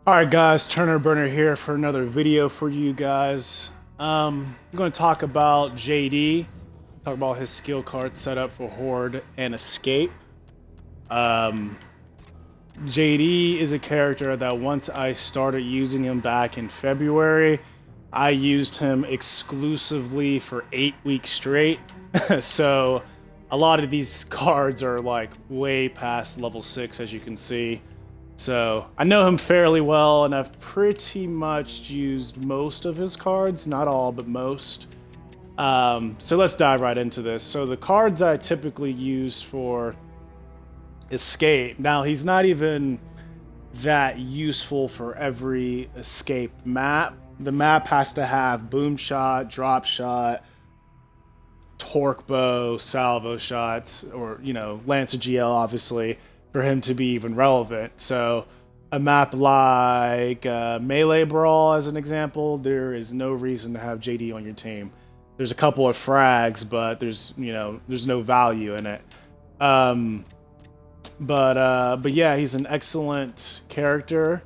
Alright guys, Turner Burner here for another video for you guys. I'm going to talk about JD, talk about his skill card setup for Horde and Escape. JD is a character that once I started using him back in February, I used him exclusively for 8 weeks straight. So a lot of these cards are like way past level 6, as you can see. So I know him fairly well, and I've pretty much used most of his cards, not all, but most. So let's dive right into this. So the cards I typically use for Escape, now he's not even that useful for every Escape map. The map has to have boom shot, drop shot, torque bow, salvo shots, or, you know, Lancer GL, obviously, for him to be even relevant. So a map like Melee Brawl, as an example, there is no reason to have JD on your team. There's a couple of frags, but there's no value in it. But yeah, he's an excellent character,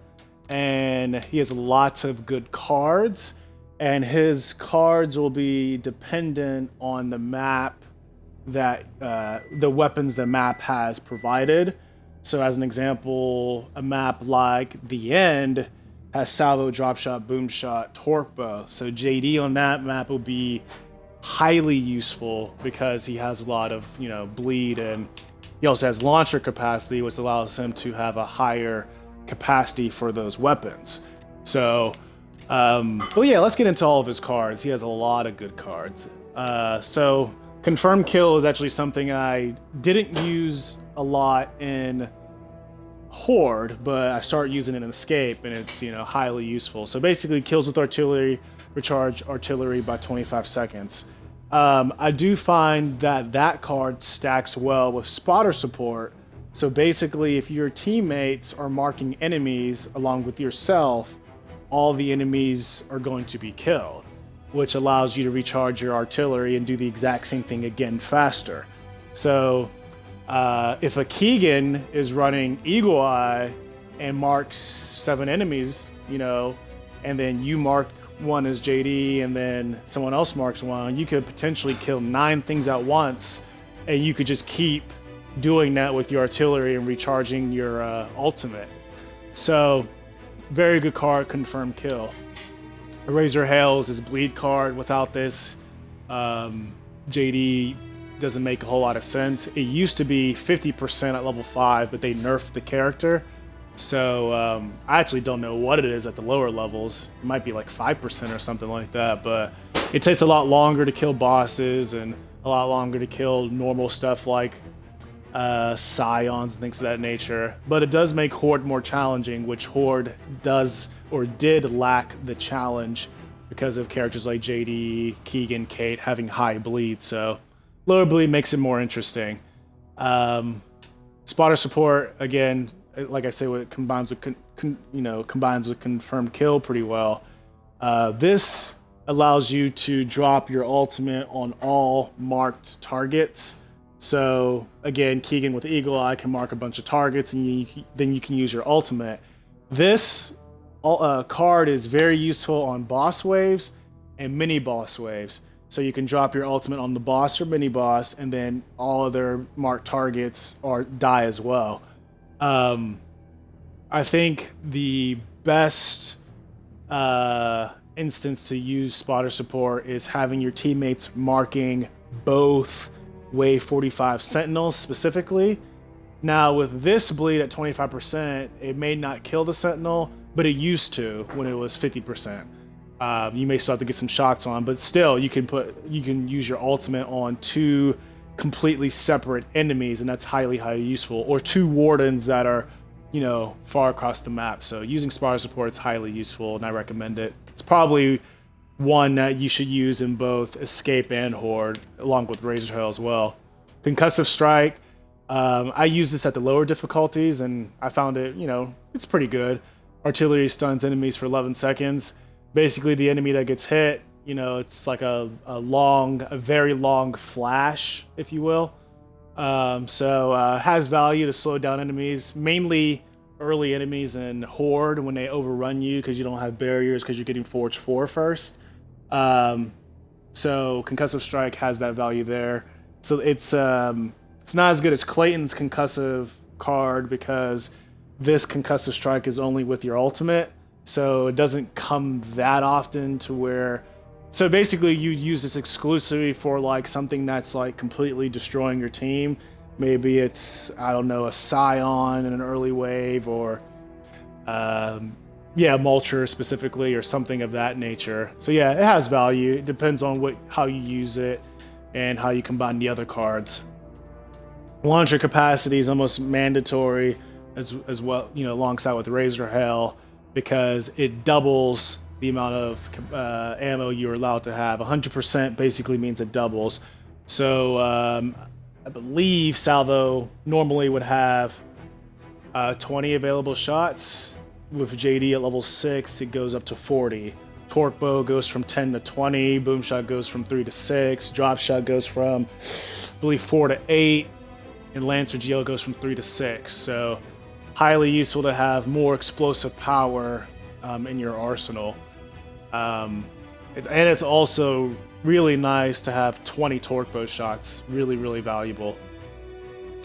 and he has lots of good cards, and his cards will be dependent on the map that the weapons the map has provided. So as an example, a map like The End has salvo, drop shot, boom shot, torque bow. So JD on that map will be highly useful because he has a lot of, bleed, and he also has launcher capacity, which allows him to have a higher capacity for those weapons. So, but yeah, let's get into all of his cards. He has a lot of good cards. So confirmed kill is actually something I didn't use a lot in Horde, but I start using it in Escape, and it's highly useful. So basically, kills with artillery, recharge artillery by 25 seconds. I do find that card stacks well with spotter support. So basically, if your teammates are marking enemies along with yourself, all the enemies are going to be killed, which allows you to recharge your artillery and do the exact same thing again faster. So if a Keegan is running Eagle Eye and marks 7 enemies, and then you mark one as JD and then someone else marks one, you could potentially kill 9 things at once, and you could just keep doing that with your artillery and recharging your ultimate. So very good card, confirmed kill. Razor Hail is his bleed card. Without this, JD doesn't make a whole lot of sense. It used to be 50% at level 5, but they nerfed the character. So I actually don't know what it is at the lower levels. It might be like 5% or something like that, but it takes a lot longer to kill bosses and a lot longer to kill normal stuff like scions and things of that nature. But it does make Horde more challenging, which Horde does or did lack the challenge because of characters like JD, Keegan, Kate having high bleed. So lower bleed makes it more interesting. Spotter support, again, like I say, it combines with confirmed kill pretty well. This allows you to drop your ultimate on all marked targets. So again, Keegan with Eagle Eye can mark a bunch of targets, and then you can use your ultimate. This card is very useful on boss waves and mini boss waves. So you can drop your ultimate on the boss or mini boss, and then all other marked targets die as well. I think the best instance to use spotter support is having your teammates marking both Wave 45 Sentinels specifically. Now with this bleed at 25%, it may not kill the Sentinel, but it used to when it was 50%. You may still have to get some shots on, but still you can use your ultimate on 2 completely separate enemies, and that's highly useful. Or 2 wardens that are far across the map. So using spotter support is highly useful, and I recommend it. It's probably one that you should use in both Escape and Horde, along with Razor Hail as well. Concussive Strike, I use this at the lower difficulties, and I found it, it's pretty good. Artillery stuns enemies for 11 seconds. Basically, the enemy that gets hit, it's like a very long flash, if you will. So has value to slow down enemies, mainly early enemies in Horde when they overrun you because you don't have barriers because you're getting Forge 4 first. So Concussive Strike has that value there. So it's not as good as Clayton's Concussive card because this Concussive Strike is only with your ultimate, so it doesn't come that often to where. So basically, you use this exclusively for like something that's like completely destroying your team. Maybe it's, I don't know, a Scion in an early wave, or Mulcher specifically, or something of that nature. So yeah, it has value. It depends on how you use it and how you combine the other cards. Launcher capacity is almost mandatory as well, alongside with Razor Hell, because it doubles the amount of ammo you're allowed to have. 100% basically means it doubles. So I believe Salvo normally would have 20 available shots. With JD at level 6, it goes up to 40. Torque Bow goes from 10 to 20. Boom Shot goes from 3 to 6. Drop Shot goes from, I believe, 4 to 8. And Lancer GL goes from 3 to 6. So highly useful to have more explosive power in your arsenal. And it's also really nice to have 20 Torque Bow shots. Really, really valuable.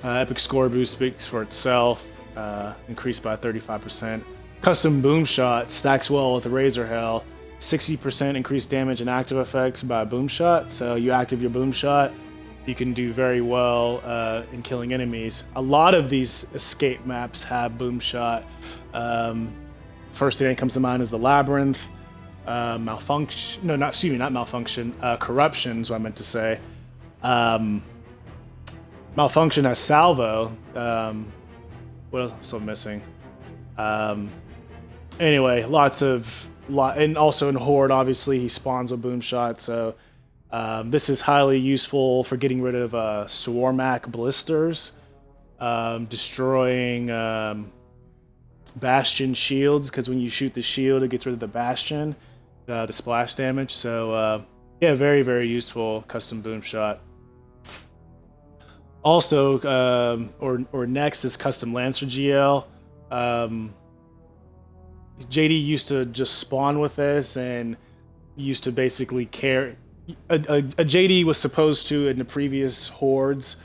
Epic Score Boost speaks for itself. Increased by 35%. Custom Boom Shot stacks well with Razor Hell. 60% increased damage and active effects by Boom Shot. So you active your Boom Shot, you can do very well in killing enemies. A lot of these escape maps have Boom Shot. First thing that comes to mind is the Labyrinth. Malfunction. No, not Malfunction. Corruption is what I meant to say. Malfunction has Salvo. What else am I missing? Anyway, and also in Horde, obviously, he spawns with Boom Shot, so this is highly useful for getting rid of Swarmac blisters, destroying Bastion shields, because when you shoot the shield, it gets rid of the Bastion, the splash damage. So very, very useful custom Boom Shot. Also, or next is custom Lancer GL. JD used to just spawn with this and used to basically carry. A JD was supposed to, in the previous Hordes,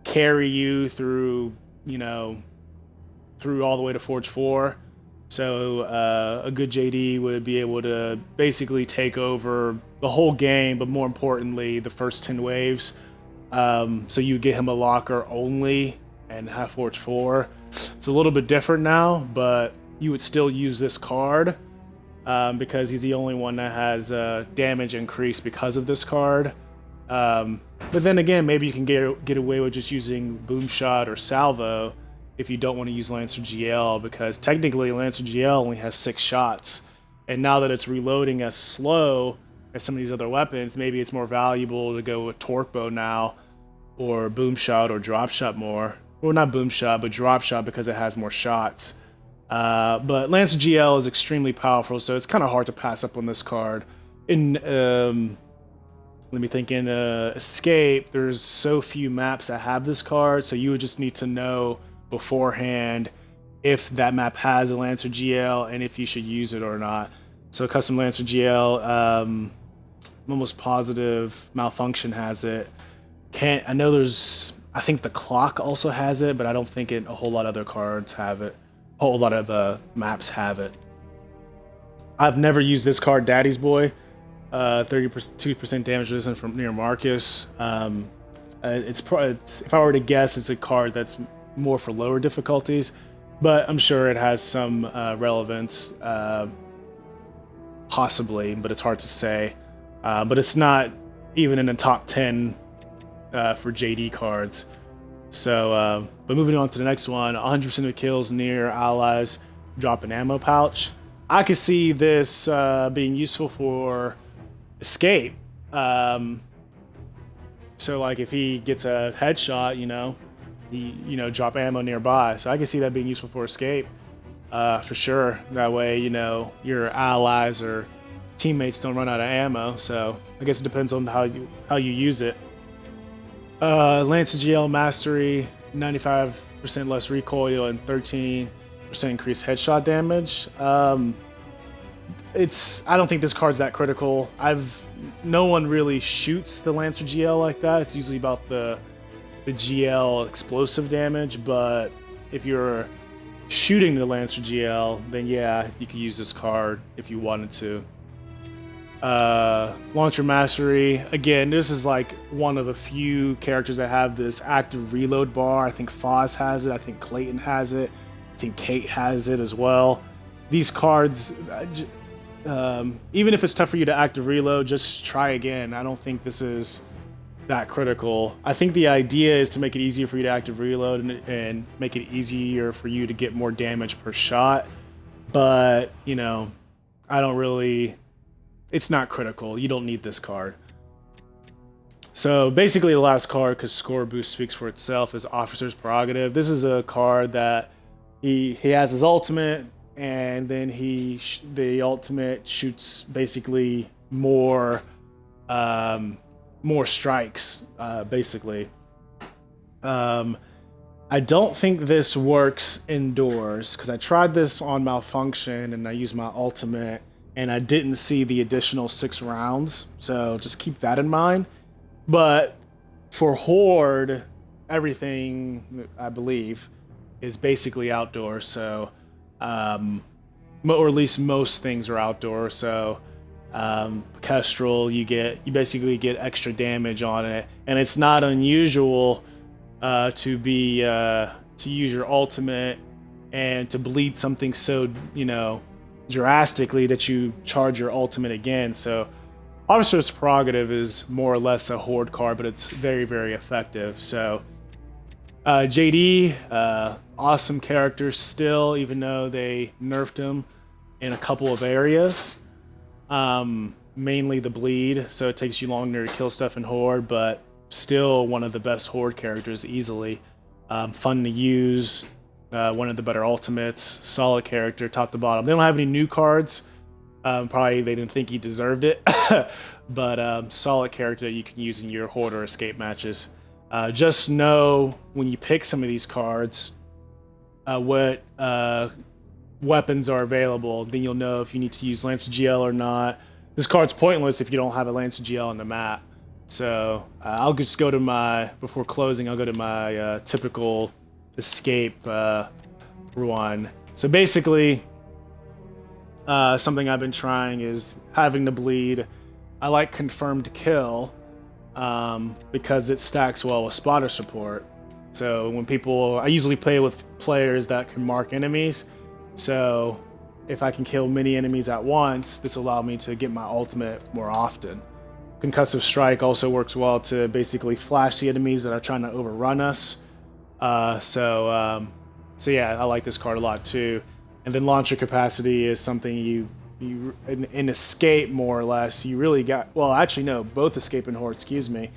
carry you through all the way to Forge 4. So a good JD would be able to basically take over the whole game, but more importantly, the first 10 waves. So you get him a locker only and have Forge 4. It's a little bit different now, but you would still use this card because he's the only one that has damage increase because of this card. But then again, maybe you can get away with just using Boom Shot or Salvo if you don't want to use Lancer GL, because technically Lancer GL only has 6 shots. And now that it's reloading as slow as some of these other weapons, maybe it's more valuable to go with Torque Bow now, or Boom Shot or Drop Shot more. Well, not Boom Shot, but Drop Shot, because it has more shots. But Lancer GL is extremely powerful, so it's kind of hard to pass up on this card. In Escape, there's so few maps that have this card, so you would just need to know beforehand if that map has a Lancer GL and if you should use it or not. So custom Lancer GL, I'm almost positive Malfunction has it. I think the Clock also has it, but I don't think a whole lot of other cards have it. A whole lot of maps have it. I've never used this card, Daddy's Boy. 32% damage resistance from near Marcus. If I were to guess, it's a card that's more for lower difficulties, but I'm sure it has some relevance, possibly, but it's hard to say. But it's not even in the top 10 for JD cards. So, but moving on to the next one, 100% of the kills near allies drop an ammo pouch. I could see this being useful for Escape. So like if he gets a headshot, he drop ammo nearby. So I can see that being useful for Escape, for sure. That way, your allies or teammates don't run out of ammo. So I guess it depends on how you use it. Lancer GL Mastery 95% less recoil and 13% increased headshot damage. I don't think this card's that critical. No one really shoots the Lancer GL like that. It's usually about the GL explosive damage, but if you're shooting the Lancer GL, then yeah, you could use this card if you wanted to. Launcher Mastery. Again, this is like one of a few characters that have this active reload bar. I think Foz has it. I think Clayton has it. I think Kate has it as well. These cards, even if it's tough for you to active reload, just try again. I don't think this is that critical. I think the idea is to make it easier for you to active reload and make it easier for you to get more damage per shot. But, you know, it's not critical. You don't need this card. So basically the last card, because score boost speaks for itself, is Officer's Prerogative. This is a card that he has his ultimate, and then the ultimate shoots basically more strikes, basically. I don't think this works indoors, because I tried this on Malfunction and I used my ultimate and I didn't see the additional 6 rounds, so just keep that in mind. But for Horde, everything, I believe, is basically outdoor, so or at least most things are outdoor. So Kestrel, you basically get extra damage on it, and it's not unusual to use your ultimate and to bleed something so, you know, drastically that you charge your ultimate again. So Officer's Prerogative is more or less a Horde card, but it's very, very effective. So JD, awesome character still, even though they nerfed him in a couple of areas. Mainly the bleed, so it takes you longer to kill stuff in Horde, but still one of the best Horde characters easily. Fun to use, one of the better ultimates, solid character top to bottom. They don't have any new cards. Probably they didn't think he deserved it, but solid character that you can use in your Horde or escape matches. Just know when you pick some of these cards what weapons are available. Then you'll know if you need to use Lancer GL or not. This card's pointless if you don't have a Lancer GL on the map. So I'll just go to before closing, I'll go to my typical escape one. So basically, something I've been trying is having the bleed. I like confirmed kill because it stacks well with spotter support. So when I usually play with players that can mark enemies. So if I can kill many enemies at once, this will allow me to get my ultimate more often. Concussive Strike also works well to basically flash the enemies that are trying to overrun us. So yeah, I like this card a lot too. And then Launcher Capacity is something you in Escape, more or less, you really got, well, actually no, both Escape and Horde, excuse me,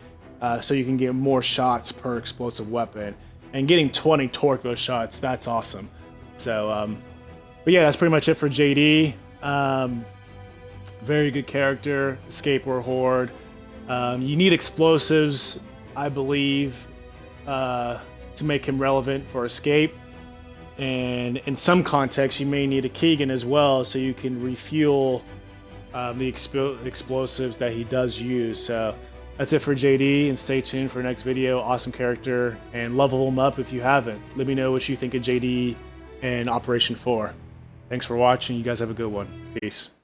so you can get more shots per explosive weapon. And getting 20 torque those shots, that's awesome. So, but yeah, that's pretty much it for JD. Very good character, Escape or Horde. You need explosives, I believe, to make him relevant for Escape. And in some contexts, you may need a Keegan as well, so you can refuel the explosives that he does use. So that's it for JD, and stay tuned for the next video. Awesome character, and level him up if you haven't. Let me know what you think of JD and Operation 4. Thanks for watching. You guys have a good one. Peace.